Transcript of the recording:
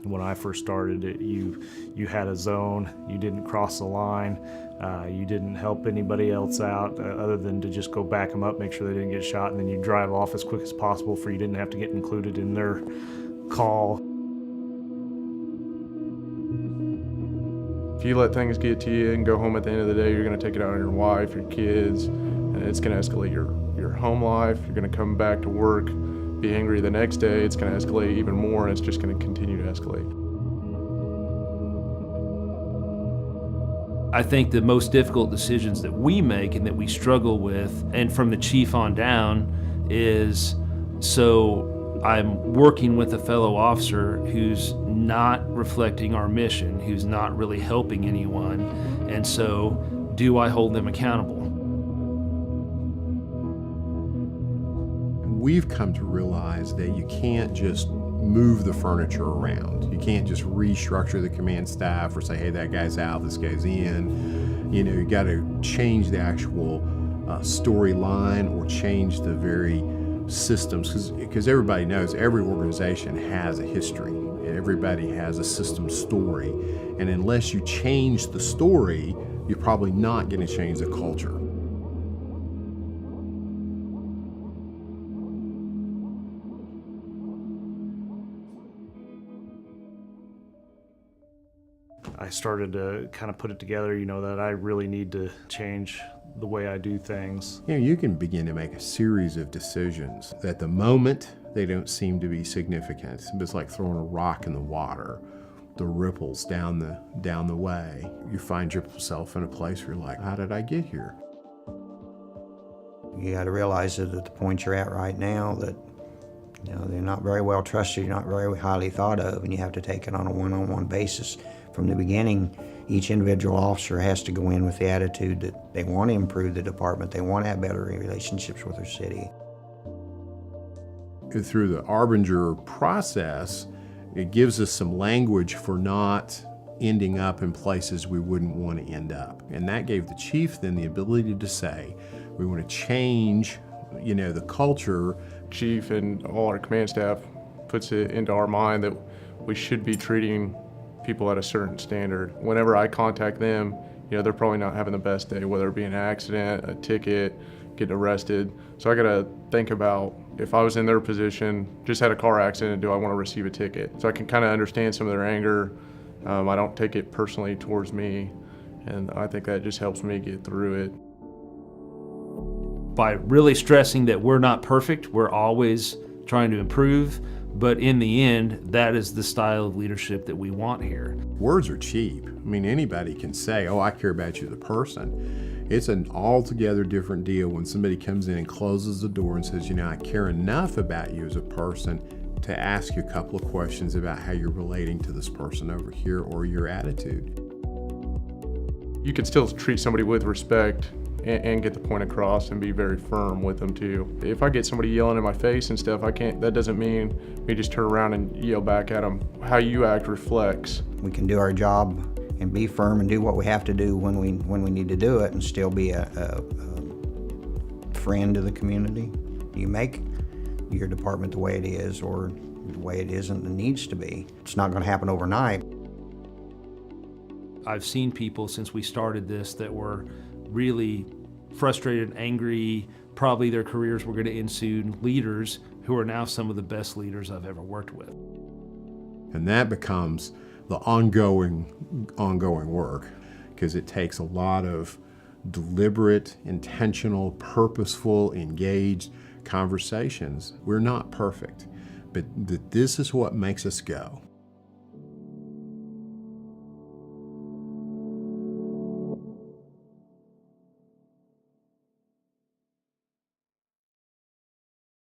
When I first started, you had a zone, you didn't cross the line, you didn't help anybody else out other than to just go back them up, make sure they didn't get shot, and then you drive off as quick as possible for you didn't have to get included in their call. If you let things get to you and go home at the end of the day, you're going to take it out on your wife, your kids, and it's going to escalate your home life. You're going to come back to work, be angry the next day. It's going to escalate even more, and it's just going to continue to escalate. I think the most difficult decisions that we make and that we struggle with, and from the chief on down, is so I'm working with a fellow officer who's not reflecting our mission, who's not really helping anyone, and so do I hold them accountable? We've come to realize that you can't just move the furniture around. You can't just restructure the command staff or say, hey, that guy's out, this guy's in. You know, you got to change the actual storyline or change the very systems, because everybody knows every organization has a history. Everybody has a system story. And unless you change the story, you're probably not going to change the culture. I started to kind of put it together, you know, that I really need to change the way I do things. You know, you can begin to make a series of decisions. At the moment, they don't seem to be significant. It's like throwing a rock in the water. The ripples down the way. You find yourself in a place where you're like, how did I get here? You got to realize that at the point you're at right now that, you know, they're not very well trusted, you're not very highly thought of, and you have to take it on a one-on-one basis. From the beginning, each individual officer has to go in with the attitude that they want to improve the department, they want to have better relationships with their city. Through the Arbinger process, it gives us some language for not ending up in places we wouldn't want to end up. And that gave the chief then the ability to say, we want to change, you know, the culture. Chief and all our command staff puts it into our mind that we should be treating people at a certain standard. Whenever I contact them, you know, they're probably not having the best day, whether it be an accident, a ticket, getting arrested. So I gotta think about, if I was in their position, just had a car accident, do I want to receive a ticket? So I can kind of understand some of their anger. I don't take it personally towards me, and I think that just helps me get through it. By really stressing that we're not perfect, we're always trying to improve, but in the end, that is the style of leadership that we want here. Words are cheap. I mean, anybody can say, oh, I care about you, the person. It's an altogether different deal when somebody comes in and closes the door and says, you know, I care enough about you as a person to ask you a couple of questions about how you're relating to this person over here or your attitude. You can still treat somebody with respect and get the point across and be very firm with them too. If I get somebody yelling in my face and stuff, that doesn't mean me just turn around and yell back at them. How you act reflects. We can do our job and be firm and do what we have to do when we need to do it and still be a friend to the community. You make your department the way it is or the way it isn't and needs to be. It's not going to happen overnight. I've seen people since we started this that were really frustrated, angry, probably their careers were going to end soon, leaders who are now some of the best leaders I've ever worked with. And that becomes the ongoing work, because it takes a lot of deliberate, intentional, purposeful, engaged conversations. We're not perfect, but this is what makes us go.